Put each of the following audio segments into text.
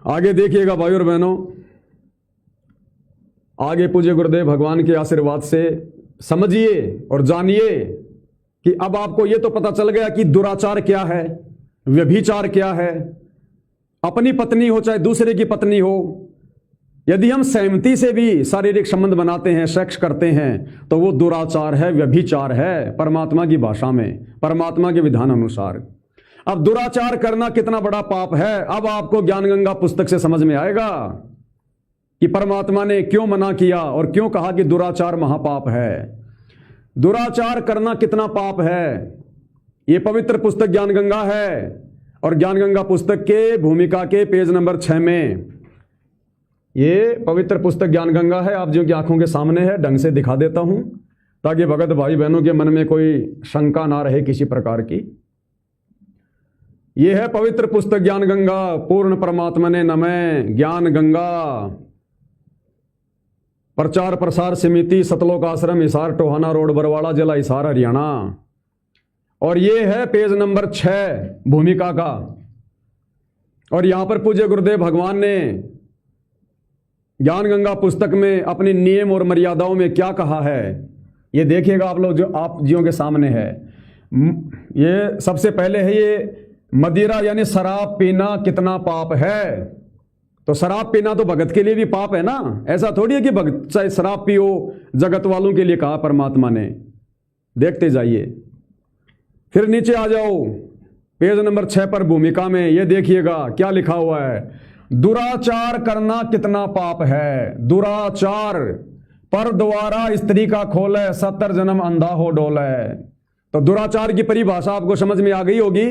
आगे देखिएगा भाई और बहनों, आगे पूज्य गुरुदेव भगवान के आशीर्वाद से समझिए और जानिए कि अब आपको यह तो पता चल गया कि दुराचार क्या है, व्यभिचार क्या है। अपनी पत्नी हो चाहे दूसरे की पत्नी हो, यदि हम सहमति से भी शारीरिक संबंध बनाते हैं, सेक्स करते हैं, तो वो दुराचार है, व्यभिचार है परमात्मा की भाषा में, परमात्मा के विधान अनुसार। अब दुराचार करना कितना बड़ा पाप है, अब आपको ज्ञान गंगा पुस्तक से समझ में आएगा कि परमात्मा ने क्यों मना किया और क्यों कहा कि दुराचार महापाप है। दुराचार करना कितना पाप है, ये पवित्र पुस्तक ज्ञान गंगा है। और ज्ञान गंगा पुस्तक के भूमिका के पेज नंबर 6 में ये पवित्र पुस्तक ज्ञान गंगा है, आप जो की आंखों के सामने है, ढंग से दिखा देता हूं ताकि भगत भाई बहनों के मन में कोई शंका ना रहे किसी प्रकार की। यह है पवित्र पुस्तक ज्ञान गंगा, पूर्ण परमात्मा ने नमः, ज्ञान गंगा, प्रचार प्रसार समिति, सतलोक आश्रम, हिसार टोहाना रोड, बरवाड़ा जिला हिसार हरियाणा। और ये है पेज नंबर 6 भूमिका का। और यहां पर पूज्य गुरुदेव भगवान ने ज्ञान गंगा पुस्तक में अपने नियम और मर्यादाओं में क्या कहा है, ये देखिएगा आप लोग, जो आप जियों के सामने है। ये सबसे पहले है ये मदिरा यानी शराब पीना कितना पाप है। तो शराब पीना तो भगत के लिए भी पाप है ना, ऐसा थोड़ी है कि भगत चाहे शराब पियो, जगत वालों के लिए कहा परमात्मा ने। देखते जाइए, फिर नीचे आ जाओ पेज नंबर 6 पर भूमिका में, ये देखिएगा क्या लिखा हुआ है। दुराचार करना कितना पाप है। दुराचार पर द्वारा स्त्री का खोले, 70 जन्म अंधा हो डोले। तो दुराचार की परिभाषा आपको समझ में आ गई होगी,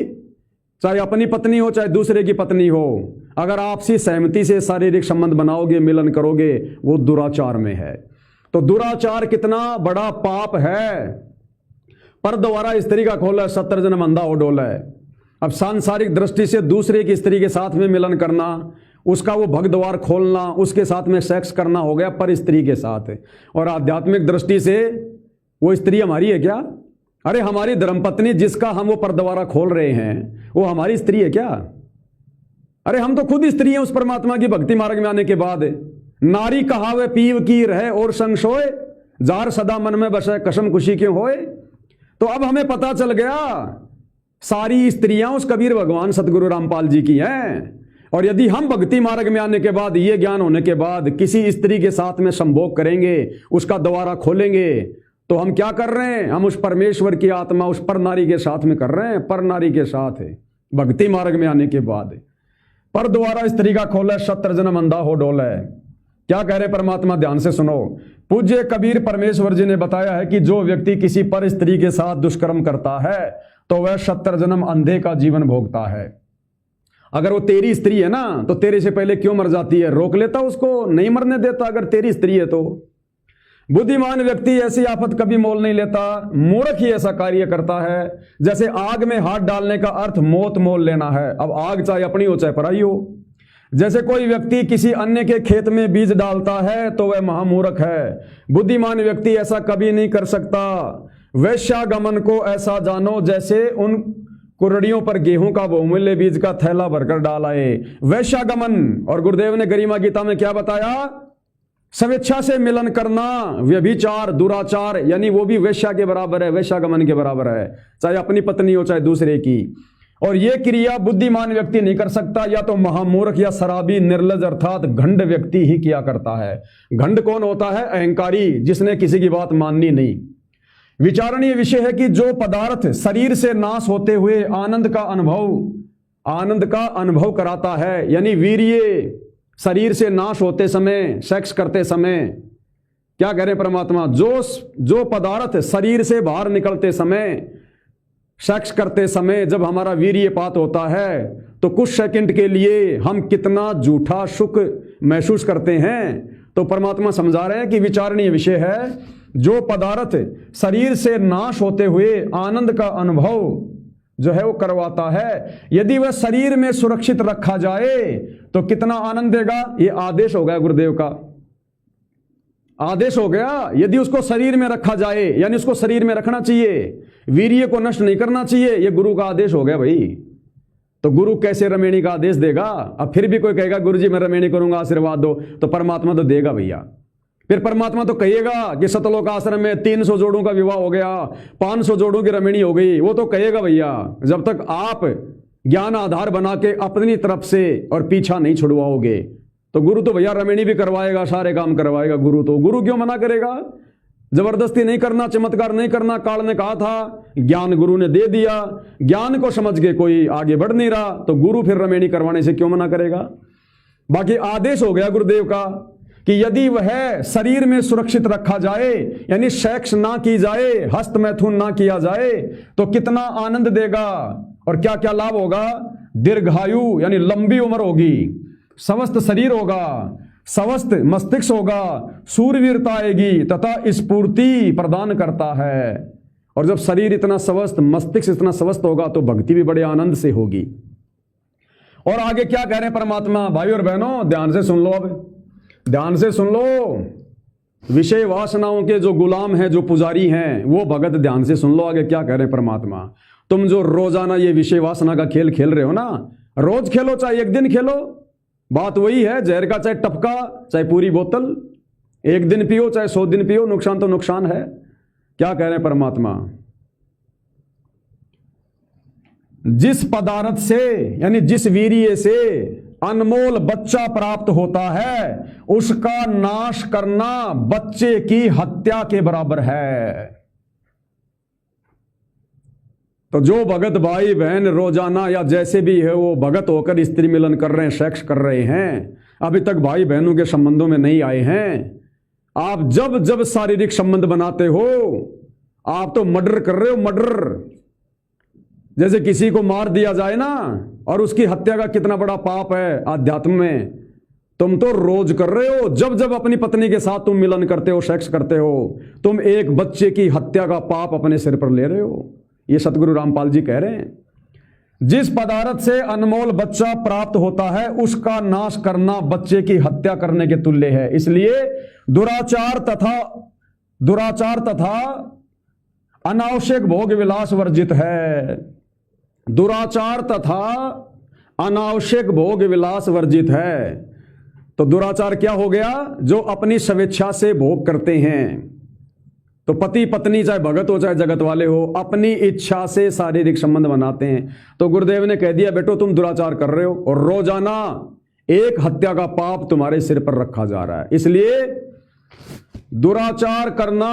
चाहे अपनी पत्नी हो चाहे दूसरे की पत्नी हो, अगर आपसी सहमति से शारीरिक संबंध बनाओगे, मिलन करोगे, वो दुराचार में है। तो दुराचार कितना बड़ा पाप है। पर द्वारा स्त्री का खोला, 70 जन्म अंधा हो डोला है। अब सांसारिक दृष्टि से दूसरे की स्त्री के साथ में मिलन करना, उसका वो भगद्वार खोलना, उसके साथ में सेक्स करना हो गया पर स्त्री के साथ। और आध्यात्मिक दृष्टि से वो स्त्री हमारी है क्या? अरे हमारी धर्मपत्नी जिसका हम वो परद्वारा खोल रहे हैं, वो हमारी स्त्री है क्या? अरे हम तो खुद स्त्री हैं उस परमात्मा की भक्ति मार्ग में आने के बाद। नारी कहावे पीव की रहे और संग सोए, जार सदा मन में बसे कसम खुशी क्यों होए। तो अब हमें पता चल गया सारी स्त्रियां उस कबीर भगवान सतगुरु रामपाल जी की हैं। और यदि हम भक्ति मार्ग में आने के बाद, ये ज्ञान होने के बाद किसी स्त्री के साथ में संभोग करेंगे, उसका द्वारा खोलेंगे, तो हम क्या कर रहे हैं? हम उस परमेश्वर की आत्मा उस पर नारी के साथ में कर रहे हैं। पर नारी के साथ है भक्ति मार्ग में आने के बाद। पर द्वारा स्त्री का खोले, 70 जन्म अंधा हो डोले। क्या कह रहे परमात्मा, ध्यान से सुनो। पूज्य कबीर परमेश्वर जी ने बताया है कि जो व्यक्ति किसी पर स्त्री के साथ दुष्कर्म करता है तो वह 70 जन्म अंधे का जीवन भोगता है। अगर वो तेरी स्त्री है ना, तो तेरे से पहले क्यों मर जाती है? रोक लेता उसको, नहीं मरने देता अगर तेरी स्त्री है तो। बुद्धिमान व्यक्ति ऐसी आफत कभी मोल नहीं लेता, मूर्ख ही ऐसा कार्य करता है। जैसे आग में हाथ डालने का अर्थ मौत मोल लेना है। अब आग चाहे अपनी हो चाहे पराई हो। जैसे कोई व्यक्ति किसी अन्य के खेत में बीज डालता है तो वह महामूर्ख है। बुद्धिमान व्यक्ति ऐसा कभी नहीं कर सकता। वैश्यागमन को ऐसा जानो जैसे उन कुरड़ियों पर गेहूं का बहुमूल्य बीज का थैला भरकर डालाए। वैश्यागमन, और गुरुदेव ने गरिमा गीता में क्या बताया? स्वेच्छा से मिलन करना व्यभिचार, दुराचार, यानी वो भी वैश्या के बराबर है, वैश्यागमन के बराबर है, चाहे अपनी पत्नी हो चाहे दूसरे की। और ये क्रिया बुद्धिमान व्यक्ति नहीं कर सकता, या तो महामूर्ख या शराबी निर्लज अर्थात घंड व्यक्ति ही किया करता है। घंड कौन होता है? अहंकारी, जिसने किसी की बात माननी नहीं। विचारणीय विषय है कि जो पदार्थ शरीर से नाश होते हुए आनंद का अनुभव कराता है, यानी वीर्य शरीर से नाश होते समय, सेक्स करते समय, क्या कह रहे परमात्मा? जो पदार्थ शरीर से बाहर निकलते समय, सेक्स करते समय जब हमारा वीर्यपात होता है तो कुछ सेकंड के लिए हम कितना झूठा सुख महसूस करते हैं। तो परमात्मा समझा रहे हैं कि विचारणीय विषय है, जो पदार्थ शरीर से नाश होते हुए आनंद का अनुभव जो है वो करवाता है, यदि वह शरीर में सुरक्षित रखा जाए तो कितना आनंद देगा। ये आदेश हो गया गुरुदेव का, आदेश हो गया। यदि उसको शरीर में रखा जाए, यानी उसको शरीर में रखना चाहिए, वीर्य को नष्ट नहीं करना चाहिए, ये गुरु का आदेश हो गया भाई। तो गुरु कैसे रमेणी का आदेश देगा? अब फिर भी कोई कहेगा गुरु जी मैं रमेणी करूंगा, आशीर्वाद दो, तो परमात्मा तो देगा भैया। फिर परमात्मा तो कहिएगा कि सतलोक आश्रम में 300 जोड़ों का विवाह हो गया, 500 जोड़ों की रमेणी हो गई, वो तो कहेगा भैया। जब तक आप ज्ञान आधार बना के अपनी तरफ से और पीछा नहीं छुड़वाओगे तो गुरु तो भैया रमेणी भी करवाएगा, सारे काम करवाएगा। गुरु क्यों मना करेगा? जबरदस्ती नहीं करना, चमत्कार नहीं करना। काल ने कहा था, ज्ञान गुरु ने दे दिया, ज्ञान को समझ के कोई आगे बढ़ नहीं रहा, तो गुरु फिर रमेणी करवाने से क्यों मना करेगा? बाकी आदेश हो गया गुरुदेव का कि यदि वह शरीर में सुरक्षित रखा जाए, यानी सेक्स ना की जाए, हस्त मैथुन ना किया जाए, तो कितना आनंद देगा और क्या क्या लाभ होगा? दीर्घायु यानी लंबी उम्र होगी, स्वस्थ शरीर होगा, स्वस्थ मस्तिष्क होगा, सूरवीरता आएगी तथा स्फूर्ति प्रदान करता है। और जब शरीर इतना स्वस्थ, मस्तिष्क इतना स्वस्थ होगा तो भक्ति भी बड़े आनंद से होगी। और आगे क्या कह रहे हैं परमात्मा? भाई और बहनों ध्यान से सुन लो, अब ध्यान से सुन लो। विषय वासनाओं के जो गुलाम हैं, जो पुजारी हैं, वो भगत ध्यान से सुन लो आगे क्या कह रहे हैं परमात्मा। तुम जो रोजाना ये विषय वासना का खेल खेल रहे हो ना, रोज खेलो चाहे एक दिन खेलो, बात वही है। जहर का चाहे टपका चाहे पूरी बोतल, एक दिन पियो चाहे 100 दिन पियो, नुकसान तो नुकसान है। क्या कह रहे हैं परमात्मा? जिस पदार्थ से यानी जिस वीर्य से अनमोल बच्चा प्राप्त होता है, उसका नाश करना बच्चे की हत्या के बराबर है। तो जो भगत भाई बहन रोजाना या जैसे भी है वो भगत होकर स्त्री मिलन कर रहे हैं, सेक्स कर रहे हैं, अभी तक भाई बहनों के संबंधों में नहीं आए हैं, आप जब जब शारीरिक संबंध बनाते हो आप तो मर्डर कर रहे हो, मर्डर। जैसे किसी को मार दिया जाए ना, और उसकी हत्या का कितना बड़ा पाप है आध्यात्म में, तुम तो रोज कर रहे हो। जब जब अपनी पत्नी के साथ तुम मिलन करते हो, सेक्स करते हो, तुम एक बच्चे की हत्या का पाप अपने सिर पर ले रहे हो। ये सतगुरु रामपाल जी कह रहे हैं। जिस पदार्थ से अनमोल बच्चा प्राप्त होता है, उसका नाश करना बच्चे की हत्या करने के तुल्य है। इसलिए दुराचार तथा अनावश्यक भोग विलास वर्जित है। दुराचार तथा अनावश्यक भोग विलास वर्जित है। तो दुराचार क्या हो गया? जो अपनी स्वेच्छा से भोग करते हैं। तो पति पत्नी चाहे भगत हो चाहे जगत वाले हो, अपनी इच्छा से शारीरिक संबंध बनाते हैं। तो गुरुदेव ने कह दिया बेटो तुम दुराचार कर रहे हो, और रोजाना एक हत्या का पाप तुम्हारे सिर पर रखा जा रहा है। इसलिए दुराचार करना,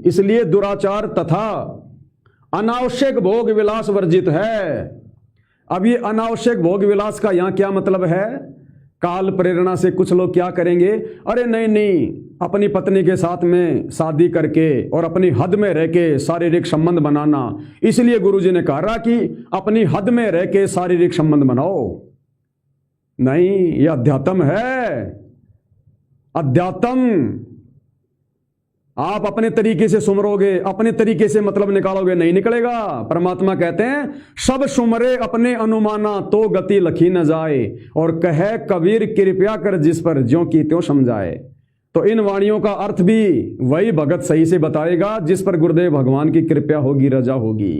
इसलिए दुराचार तथा अनावश्यक भोग विलास वर्जित है। अब ये अनावश्यक भोग विलास का यहां क्या मतलब है? काल प्रेरणा से कुछ लोग क्या करेंगे, अरे नहीं, अपनी पत्नी के साथ में शादी करके और अपनी हद में रह के शारीरिक संबंध बनाना, इसलिए गुरुजी ने कहा कि अपनी हद में रह के शारीरिक संबंध बनाओ। नहीं, यह अध्यात्म है। अध्यात्म आप अपने तरीके से सुमरोगे, अपने तरीके से मतलब निकालोगे, नहीं निकलेगा। परमात्मा कहते हैं सब सुमरे अपने अनुमाना तो गति लखी न जाए, और कहे कबीर कृपया कर जिस पर ज्यों की त्यों समझाए। तो इन वाणियों का अर्थ भी वही भगत सही से बताएगा जिस पर गुरुदेव भगवान की कृपा होगी, रजा होगी।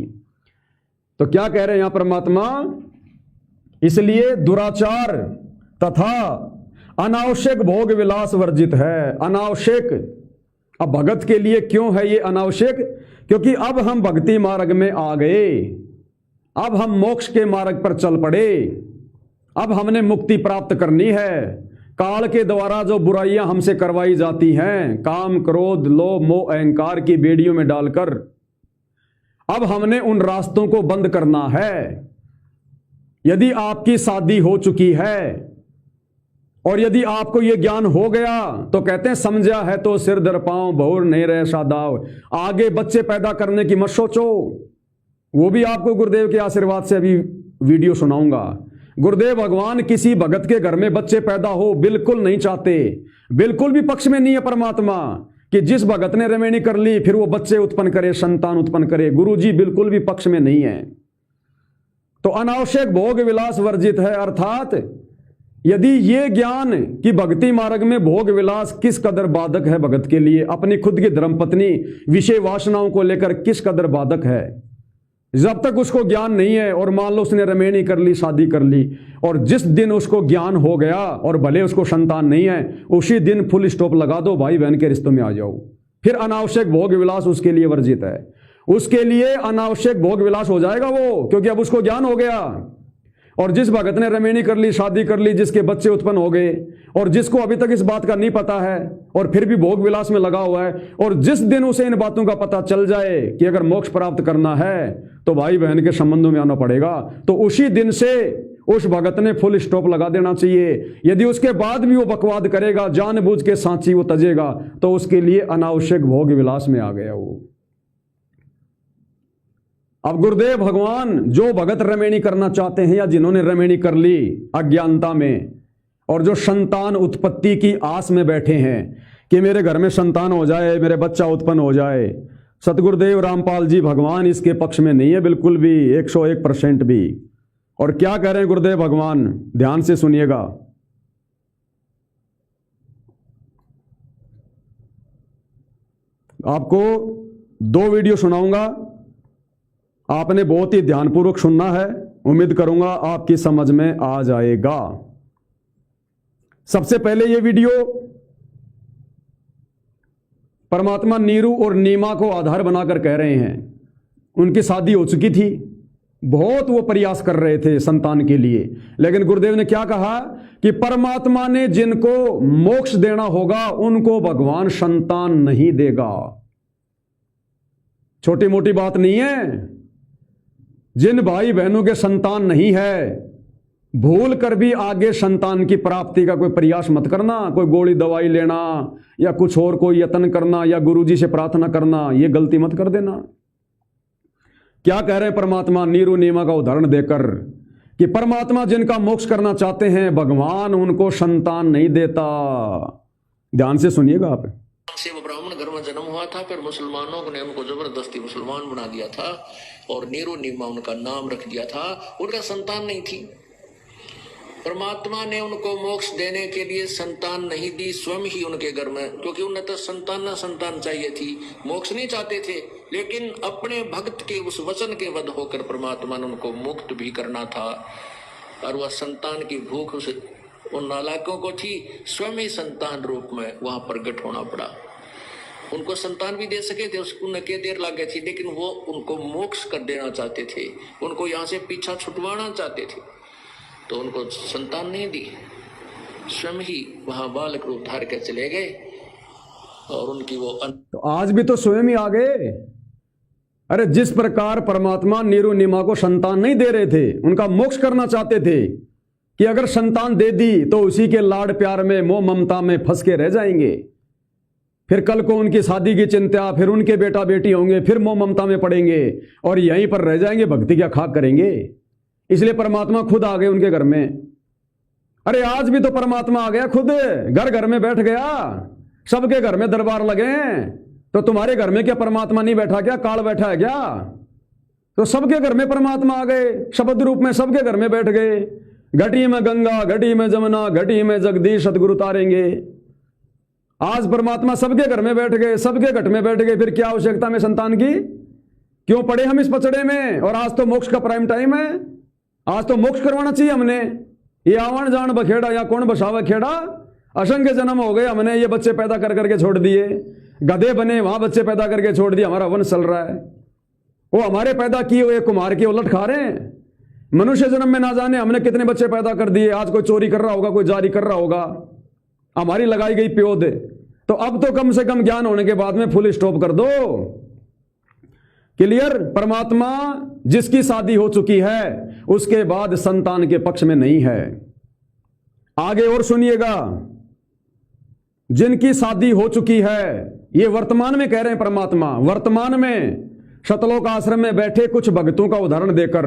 तो क्या कह रहे हैं यहां परमात्मा? इसलिए दुराचार तथा अनावश्यक भोग विलास वर्जित है। अनावश्यक, अब भगत के लिए क्यों है ये अनावश्यक? क्योंकि अब हम भक्ति मार्ग में आ गए, अब हम मोक्ष के मार्ग पर चल पड़े, अब हमने मुक्ति प्राप्त करनी है। काल के द्वारा जो बुराइयां हमसे करवाई जाती हैं, काम क्रोध लोभ मोह अहंकार की बेड़ियों में डालकर, अब हमने उन रास्तों को बंद करना है। यदि आपकी शादी हो चुकी है और यदि आपको यह ज्ञान हो गया तो कहते हैं समझा है तो सिर दर पांव बहुर नहीं रहे सादाव। आगे बच्चे पैदा करने की मत सोचो, वो भी आपको गुरुदेव के आशीर्वाद से अभी वीडियो सुनाऊंगा। गुरुदेव भगवान किसी भगत के घर में बच्चे पैदा हो बिल्कुल नहीं चाहते, बिल्कुल भी पक्ष में नहीं है परमात्मा कि जिस भगत ने रमेणी कर ली फिर वो बच्चे उत्पन्न करे, संतान उत्पन्न करे। गुरु जी बिल्कुल भी पक्ष में नहीं है। तो अनावश्यक भोग विलास वर्जित है, अर्थात यदि ये ज्ञान कि भक्ति मार्ग में भोग विलास किस कदर बाधक है भगत के लिए, अपनी खुद की धर्मपत्नी विषय वासनाओं को लेकर किस कदर बाधक है, जब तक उसको ज्ञान नहीं है, और मान लो उसने रमेणी कर ली, शादी कर ली, और जिस दिन उसको ज्ञान हो गया और भले उसको संतान नहीं है, उसी दिन फुल स्टॉप लगा दो, भाई बहन के रिश्तों में आ जाओ। फिर अनावश्यक भोग विलास उसके लिए वर्जित है, उसके लिए अनावश्यक भोग विलास हो जाएगा वो, क्योंकि अब उसको ज्ञान हो गया। और जिस भगत ने रमेणी कर ली, शादी कर ली, जिसके बच्चे उत्पन्न हो गए, और जिसको अभी तक इस बात का नहीं पता है और फिर भी भोग विलास में लगा हुआ है, और जिस दिन उसे इन बातों का पता चल जाए कि अगर मोक्ष प्राप्त करना है तो भाई बहन के संबंधों में आना पड़ेगा, तो उसी दिन से उस भगत ने फुल स्टॉप लगा देना चाहिए। यदि उसके बाद भी वो बकवाद करेगा, जानबूझ के सांची वो तजेगा, तो उसके लिए अनावश्यक भोग विलास में आ गया वो। अब गुरुदेव भगवान जो भगत रमेणी करना चाहते हैं या जिन्होंने रमेणी कर ली अज्ञानता में, और जो संतान उत्पत्ति की आस में बैठे हैं कि मेरे घर में संतान हो जाए, मेरे बच्चा उत्पन्न हो जाए, सतगुरुदेव रामपाल जी भगवान इसके पक्ष में नहीं है बिल्कुल भी, 101% भी। और क्या कह रहे हैं गुरुदेव भगवान, ध्यान से सुनिएगा। आपको 2 वीडियो सुनाऊंगा, आपने बहुत ही ध्यानपूर्वक सुनना है, उम्मीद करूंगा आपकी समझ में आ जाएगा। सबसे पहले ये वीडियो परमात्मा नीरू और नीमा को आधार बनाकर कह रहे हैं। उनकी शादी हो चुकी थी, बहुत वो प्रयास कर रहे थे संतान के लिए, लेकिन गुरुदेव ने क्या कहा कि परमात्मा ने जिनको मोक्ष देना होगा उनको भगवान संतान नहीं देगा। छोटी मोटी बात नहीं है। जिन भाई बहनों के संतान नहीं है, भूल कर भी आगे संतान की प्राप्ति का कोई प्रयास मत करना। कोई गोली दवाई लेना या कुछ और कोई यत्न करना या गुरुजी से प्रार्थना करना, यह गलती मत कर देना। क्या कह रहे हैं परमात्मा नीरू नीमा का उदाहरण देकर कि परमात्मा जिनका मोक्ष करना चाहते हैं भगवान उनको संतान नहीं देता। ध्यान से सुनिएगा आप। से वो ब्राह्मण घर में जन्म हुआ था, फिर मुसलमानों ने उनको जबरदस्ती मुसलमान बना दिया था और नीरू नीमा उनका नाम रख दिया था। उनका संतान नहीं थी। परमात्मा ने उनको मोक्ष देने के लिए संतान नहीं दी, स्वयं ही उनके घर में, क्योंकि उन्हें तो संतान चाहिए थी, मोक्ष नहीं चाहते थे। लेकिन अपने भक्त के उस वचन के वध होकर परमात्मा ने उनको मुक्त भी करना था, और वह संतान की भूख उन नालायकों को थी, स्वयं ही संतान रूप में वहां प्रकट होना पड़ा। उनको संतान भी दे सके थे, उन्हें क्या देर लग गई थी, लेकिन वो उनको मोक्ष कर देना चाहते थे, उनको यहाँ से पीछा छुटवाना चाहते थे, तो उनको संतान नहीं दी। स्वयं ही वहां बालक रूप धार के चले गए और उनकी वो तो आज भी तो स्वयं ही आ गए। अरे जिस प्रकार परमात्मा नीरू नीमा को संतान नहीं दे रहे थे, उनका मोक्ष करना चाहते थे कि अगर संतान दे दी तो उसी के लाड प्यार में मोह ममता में फंस के रह जाएंगे, फिर कल को उनकी शादी की चिंता, फिर उनके बेटा बेटी होंगे, फिर मोह ममता में पड़ेंगे और यहीं पर रह जाएंगे, भक्ति क्या खाक करेंगे। इसलिए परमात्मा खुद आ गए उनके घर में। अरे आज भी तो परमात्मा आ गया खुद, घर घर में बैठ गया, सबके घर में दरबार लगे हैं। तो तुम्हारे घर में क्या परमात्मा नहीं बैठा क्या, काल बैठा है क्या? तो सबके घर में परमात्मा आ गए, शब्द रूप में सबके घर में बैठ गए। घटी में गंगा, घटी में जमुना, घटी में जगदीश सतगुरु तारेंगे। आज परमात्मा सबके घर में बैठ गए, सबके घट में बैठ गए, फिर क्या आवश्यकता में संतान की? क्यों पड़े हम इस पचड़े में? और आज तो मोक्ष का प्राइम टाइम है, आज तो मोक्ष करवाना चाहिए हमने। ये आवन जान बखेड़ा या कौन बसावा खेड़ा, असंख्य जन्म हो गए, हमने ये बच्चे पैदा कर करके छोड़ दिए, गधे बने वहां बच्चे पैदा करके छोड़ दिए, हमारा वंश चल रहा है। वो हमारे पैदा किए हुए कुमार की उलट खा रहे हैं। मनुष्य जन्म में ना जाने हमने कितने बच्चे पैदा कर दिए, आज कोई चोरी कर रहा होगा, कोई जारी कर रहा होगा, हमारी लगाई गई प्योद। तो अब तो कम से कम ज्ञान होने के बाद में फुल स्टॉप कर दो। क्लियर? परमात्मा जिसकी शादी हो चुकी है उसके बाद संतान के पक्ष में नहीं है। आगे और सुनिएगा, जिनकी शादी हो चुकी है, ये वर्तमान में कह रहे हैं परमात्मा, वर्तमान में सतलोक आश्रम में बैठे कुछ भक्तों का उदाहरण देकर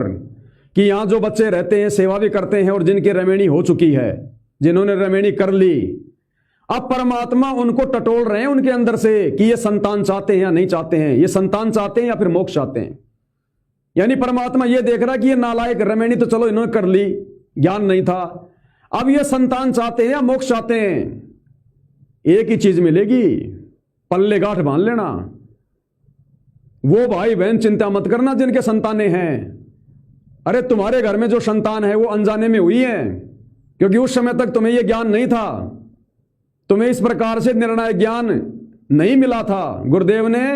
कि यहां जो बच्चे रहते हैं सेवा भी करते हैं और जिनकी रमेणी हो चुकी है, जिन्होंने रमेणी कर ली, अब परमात्मा उनको टटोल रहे हैं उनके अंदर से कि ये संतान चाहते हैं या नहीं चाहते हैं, ये संतान चाहते हैं या फिर मोक्ष चाहते हैं। यानी परमात्मा ये देख रहा है कि ये नालायक रमेणी तो चलो इन्होंने कर ली, ज्ञान नहीं था, अब ये संतान चाहते हैं या मोक्ष चाहते हैं। एक ही चीज मिलेगी, पल्ले गांठ बांध लेना। वो भाई बहन चिंता मत करना जिनके संतानें हैं। अरे तुम्हारे घर में जो संतान है वो अनजाने में हुई है, क्योंकि उस समय तक तुम्हें यह ज्ञान नहीं था, तुम्हें इस प्रकार से निर्णय ज्ञान नहीं मिला था। गुरुदेव ने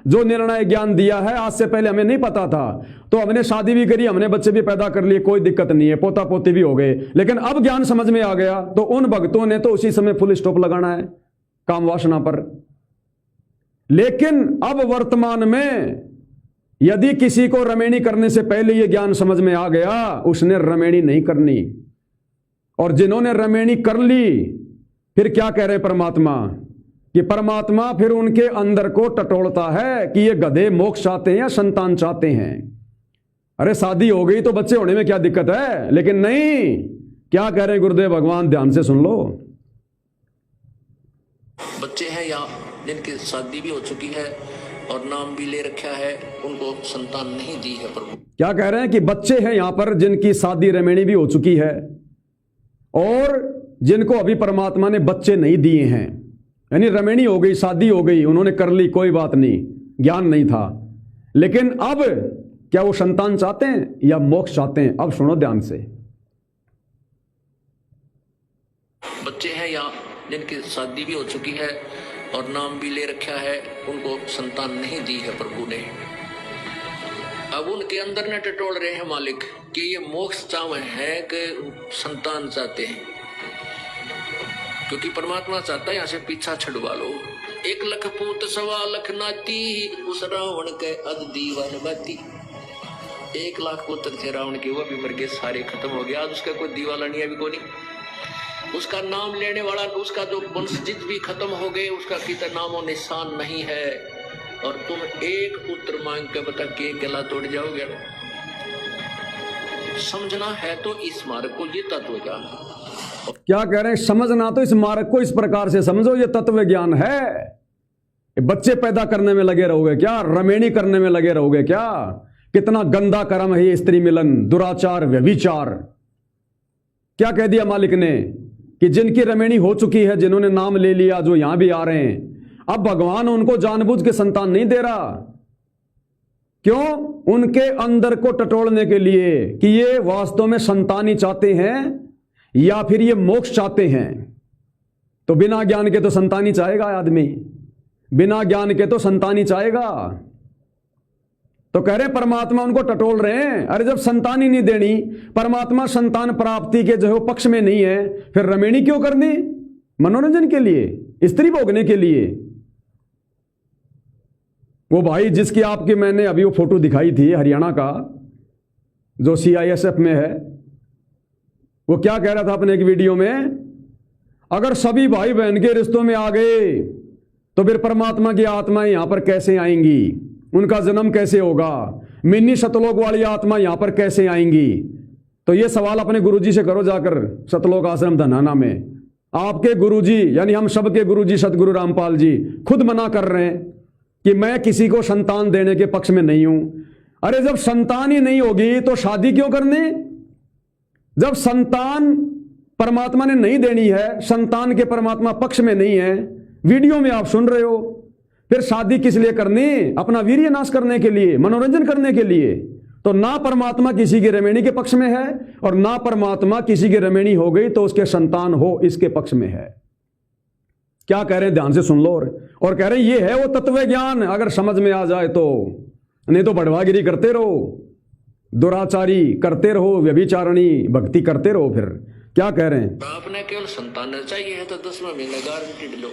जो निर्णय ज्ञान दिया है आज से पहले हमें नहीं पता था, तो हमने शादी भी करी, हमने बच्चे भी पैदा कर लिए, कोई दिक्कत नहीं है, पोता पोती भी हो गए। लेकिन अब ज्ञान समझ में आ गया तो उन भक्तों ने तो उसी समय फुल स्टॉप लगाना है काम वासना पर। लेकिन अब वर्तमान में यदि किसी को रमेणी करने से पहले यह ज्ञान समझ में आ गया, उसने रमेणी नहीं करनी। और जिन्होंने रमेणी कर ली, फिर क्या कह रहे परमात्मा कि परमात्मा फिर उनके अंदर को टटोलता है कि ये गधे मोक्ष चाहते हैं या संतान चाहते हैं। अरे शादी हो गई तो बच्चे होने में क्या दिक्कत है, लेकिन नहीं, क्या कह रहे हैं गुरुदेव भगवान, ध्यान से सुन लो। बच्चे हैं या जिनकी शादी भी हो चुकी है और नाम भी ले रखा है, उनको संतान नहीं दी है प्रभु। क्या कह रहे हैं कि बच्चे हैं यहां पर जिनकी शादी रमेणी भी हो चुकी है और जिनको अभी परमात्मा ने बच्चे नहीं दिए हैं, यानी रमेणी हो गई, शादी हो गई, उन्होंने कर ली, कोई बात नहीं, ज्ञान नहीं था, लेकिन अब क्या वो संतान चाहते हैं या मोक्ष चाहते हैं? अब सुनो ध्यान से। बच्चे हैं या जिनकी शादी भी हो चुकी है और नाम भी ले रखा है, उनको संतान नहीं दी है प्रभु ने। अब उनके अंदर ने टटोल रहे हैं मालिक कि ये मोक्ष चाहे है कि संतान चाहते हैं, क्योंकि परमात्मा चाहता है यहाँ से पीछा छुड़वा लो। 1 लाख पूत 1.25 लाख नाती, उस रावण के अध दीवान बाती। 1 लाख पुत्र थे रावण के, वो भी मर गए, सारे खत्म हो गया। आज उसका कोई दीवाला नहीं, अभी कोई नहीं। उसका नाम लेने वाला, उसका जो वंशजित भी खत्म हो गए, उसका कितना नामो निशान नहीं है। और तुम एक पुत्र मांग के बता के गला तोड़ जाओगे। समझना है तो इस मार्ग को, ये तत्व ज्ञान। क्या कह रहे हैं? समझना तो इस मार्ग को इस प्रकार से समझो, ये तत्व ज्ञान है। बच्चे पैदा करने में लगे रहोगे क्या? रमेणी करने में लगे रहोगे क्या? कितना गंदा कर्म है ये स्त्री मिलन, दुराचार, व्यभिचार। क्या कह दिया मालिक ने कि जिनकी रमेणी हो चुकी है, जिन्होंने नाम ले लिया, जो यहां भी आ रहे हैं, अब भगवान उनको जानबूझ के संतान नहीं दे रहा। क्यों? उनके अंदर को टटोलने के लिए कि ये वास्तव में संतान ही चाहते हैं या फिर ये मोक्ष चाहते हैं। तो बिना ज्ञान के तो संतान ही चाहेगा आदमी, बिना ज्ञान के तो संतान ही चाहेगा। तो कह रहे परमात्मा उनको टटोल रहे हैं। अरे जब संतान ही नहीं देनी, परमात्मा संतान प्राप्ति के जो है पक्ष में नहीं है, फिर रमेणी क्यों करनी? मनोरंजन के लिए, स्त्री भोगने के लिए। वो भाई जिसकी आपकी मैंने अभी वो फोटो दिखाई थी, हरियाणा का, जो CISF में है, वो क्या कह रहा था अपने एक वीडियो में, अगर सभी भाई बहन के रिश्तों में आ गए तो फिर परमात्मा की आत्माएं यहां पर कैसे आएंगी, उनका जन्म कैसे होगा, मिन्नी सतलोक वाली आत्मा यहां पर कैसे आएंगी? तो ये सवाल अपने गुरुजी से करो जाकर, सतलोक आश्रम धनाना में। आपके गुरुजी यानी हम सबके गुरुजी सतगुरु रामपाल जी खुद मना कर रहे हैं कि मैं किसी को संतान देने के पक्ष में नहीं हूं। अरे जब संतान ही नहीं होगी तो शादी क्यों करनी? जब संतान परमात्मा ने नहीं देनी है, संतान के परमात्मा पक्ष में नहीं है, वीडियो में आप सुन रहे हो, फिर शादी किस लिए करनी? अपना वीर्य नाश करने के लिए, मनोरंजन करने के लिए। तो ना परमात्मा किसी की रमेणी के पक्ष में है और ना परमात्मा किसी की रमेणी हो गई तो उसके संतान हो इसके पक्ष में है। क्या कह रहे हैं? ध्यान से सुन लो। और कह रहे हैं ये है वो तत्व ज्ञान, अगर समझ में आ जाए तो। नहीं तो बढ़वागिरी करते रहो, दुराचारी करते रहो, व्यभिचारणी भक्ति करते रहो। फिर क्या कह रहे हैं? आपने केवल संतान चाहिए है तो 10वें महीने गारंटी लो,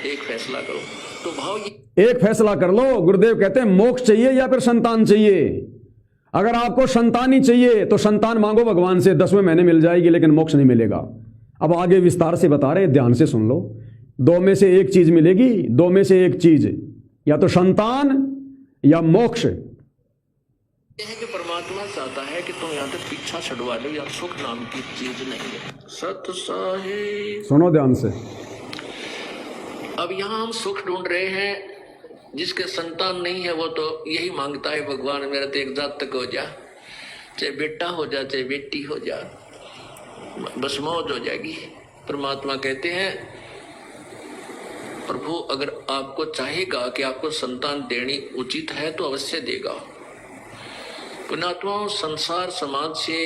एक फैसला करो। तो भाव एक फैसला कर लो। गुरुदेव कहते हैं मोक्ष चाहिए या फिर संतान चाहिए। अगर आपको संतान ही चाहिए तो संतान मांगो भगवान से, 10वें महीने मिल जाएगी, लेकिन मोक्ष नहीं मिलेगा। अब आगे विस्तार से बता रहे, ध्यान से सुन लो। 2 में से एक चीज मिलेगी, 2 में से एक चीज, या तो संतान या मोक्ष। यह है कि परमात्मा चाहता है कि तुम यहाँ तक पीछा छुड़वा लो, या सुख नाम की चीज नहीं है। सत साहिब सुनो ध्यान से। अब यहाँ हम सुख ढूंढ रहे हैं, जिसके संतान नहीं है वो तो यही मांगता है, भगवान मेरा तो एक जात तक हो जा, चाहे बेटा हो जा चाहे बेटी हो जा, बस मौज हो जाएगी। परमात्मा कहते हैं प्रभु अगर आपको चाहेगा कि आपको संतान देनी उचित है तो अवश्य देगा। पुण्यात्माओं, संसार समाज से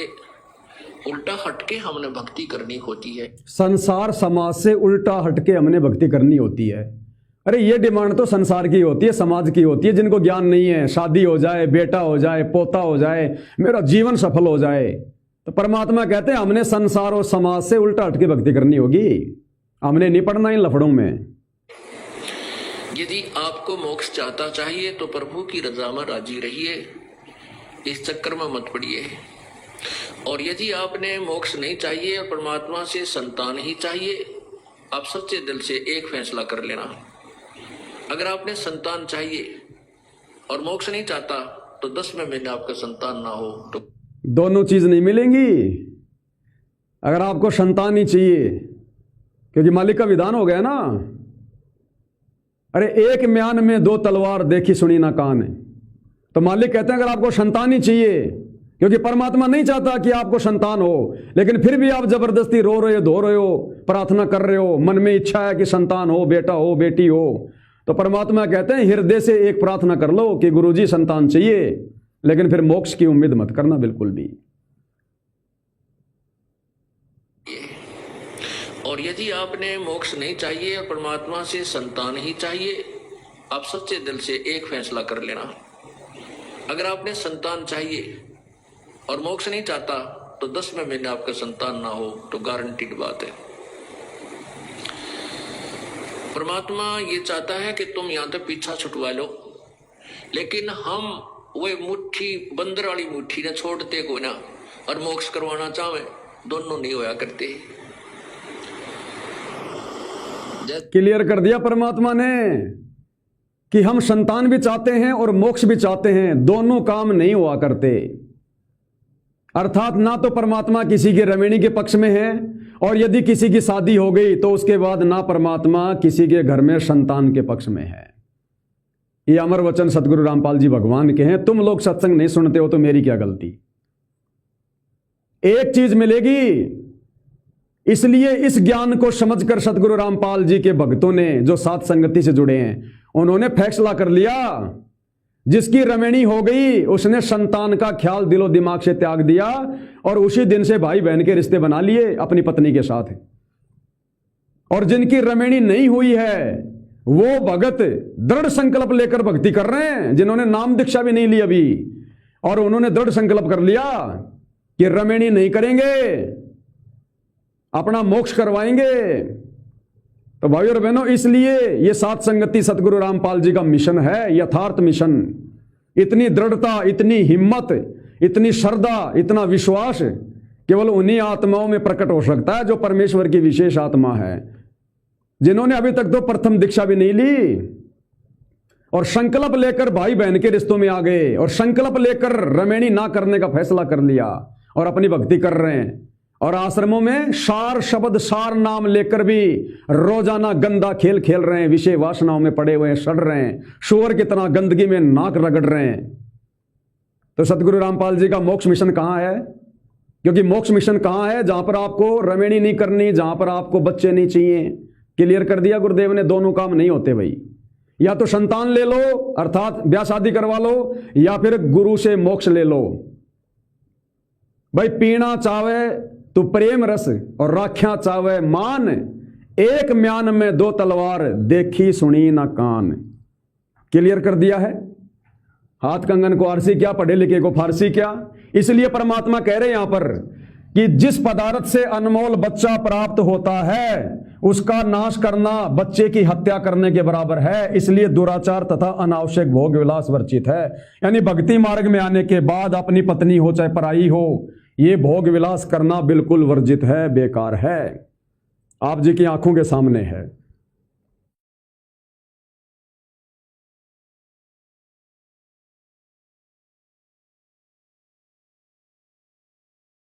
उल्टा हटके हमने भक्ति करनी होती है। संसार समाज से उल्टा हटके हमने भक्ति करनी होती है। अरे ये डिमांड तो संसार की होती है, समाज की होती है, जिनको ज्ञान नहीं है, शादी हो जाए, बेटा हो जाए, पोता हो जाए, मेरा जीवन सफल हो जाए। तो परमात्मा कहते हैं हमने संसार और समाज से उल्टा हटके भक्ति करनी होगी, हमने नहीं पड़ना इन लफड़ों में। यदि आपको मोक्ष चाहता चाहिए तो प्रभु की रजा में राजी रहिए, इस चक्कर में मत पड़िए। और यदि आपने मोक्ष नहीं चाहिए और परमात्मा से संतान ही चाहिए, आप सच्चे दिल से एक फैसला कर लेना। अगर आपने संतान चाहिए और मोक्ष नहीं चाहता तो 10 महीने आपका संतान ना हो तो दोनों चीज नहीं मिलेंगी। अगर आपको संतान ही चाहिए, क्योंकि मालिक का विधान हो गया ना, अरे एक म्यान में 2 तलवार देखी सुनी ना कान। तो मालिक कहते हैं अगर आपको संतान ही चाहिए, क्योंकि परमात्मा नहीं चाहता कि आपको संतान हो, लेकिन फिर भी आप जबरदस्ती रो रहे हो, धो रहे हो, प्रार्थना कर रहे हो, मन में इच्छा है कि संतान हो, बेटा हो, बेटी हो, तो परमात्मा कहते हैं हृदय से एक प्रार्थना कर लो कि गुरुजी संतान चाहिए, लेकिन फिर मोक्ष की उम्मीद मत करना बिल्कुल भी। और यदि आपने मोक्ष नहीं चाहिए और परमात्मा से संतान ही चाहिए, आप सच्चे दिल से एक फैसला कर लेना। अगर आपने संतान चाहिए और मोक्ष नहीं चाहता तो 10 महीने आपका संतान ना हो तो गारंटीड बात है। परमात्मा ये चाहता है कि तुम यहाँ तक पीछा छुटवा लो, लेकिन हम वो मुट्ठी बंदर वाली मुट्ठी ने छोड़ते को ना और मोक्ष करवाना चाहे, दोनों नहीं होया करते। क्लियर कर दिया परमात्मा ने कि हम संतान भी चाहते हैं और मोक्ष भी चाहते हैं, दोनों काम नहीं हुआ करते। अर्थात ना तो परमात्मा किसी के रमणी के पक्ष में है, और यदि किसी की शादी हो गई तो उसके बाद ना परमात्मा किसी के घर में संतान के पक्ष में है। ये अमर वचन सतगुरु रामपाल जी भगवान के हैं। तुम लोग सत्संग नहीं सुनते हो तो मेरी क्या गलती। एक चीज मिलेगी, इसलिए इस ज्ञान को समझकर सतगुरु रामपाल जी के भक्तों ने, जो साथ संगति से जुड़े हैं, उन्होंने फैसला कर लिया, जिसकी रमणी हो गई उसने संतान का ख्याल दिलो दिमाग से त्याग दिया और उसी दिन से भाई बहन के रिश्ते बना लिए अपनी पत्नी के साथ। और जिनकी रमणी नहीं हुई है वो भगत दृढ़ संकल्प लेकर भक्ति कर रहे हैं, जिन्होंने नाम दीक्षा भी नहीं ली अभी, और उन्होंने दृढ़ संकल्प कर लिया कि रमणी नहीं करेंगे, अपना मोक्ष करवाएंगे। तो भाई और बहनों, इसलिए ये साथ संगति सतगुरु रामपाल जी का मिशन है, यथार्थ मिशन। इतनी दृढ़ता, इतनी हिम्मत, इतनी श्रद्धा, इतना विश्वास केवल उन्हीं आत्माओं में प्रकट हो सकता है जो परमेश्वर की विशेष आत्मा है, जिन्होंने अभी तक तो प्रथम दीक्षा भी नहीं ली और संकल्प लेकर भाई बहन के रिश्तों में आ गए और संकल्प लेकर रमणी ना करने का फैसला कर लिया और अपनी भक्ति कर रहे हैं। और आश्रमों में सार शब्द, सार नाम लेकर भी रोजाना गंदा खेल खेल रहे हैं, विषय वासनाओं में पड़े हुए हैं, सड़ रहे हैं, शुअर की तरह गंदगी में नाक रगड़ रहे हैं। तो सतगुरु रामपाल जी का मोक्ष मिशन कहां है? क्योंकि मोक्ष मिशन कहां है? जहां पर आपको रमणी नहीं करनी, जहां पर आपको बच्चे नहीं चाहिए। क्लियर कर दिया गुरुदेव ने, दोनों काम नहीं होते भाई। या तो संतान ले लो अर्थात ब्याह शादी करवा लो, या फिर गुरु से मोक्ष ले लो। भाई पीना चावे तो प्रेम रस और राख्या चावे मान, एक म्यान में 2 तलवार देखी सुनी ना कान। क्लियर कर दिया है। हाथ कंगन को आरसी क्या, पढ़े लिखे को फारसी क्या। इसलिए परमात्मा कह रहे हैं यहां पर कि जिस पदार्थ से अनमोल बच्चा प्राप्त होता है उसका नाश करना बच्चे की हत्या करने के बराबर है। इसलिए दुराचार तथा अनावश्यक भोग विलास वर्जित है। यानी भक्ति मार्ग में आने के बाद अपनी पत्नी हो चाहे पराई हो, ये भोग विलास करना बिल्कुल वर्जित है, बेकार है, आप जी की आंखों के सामने है।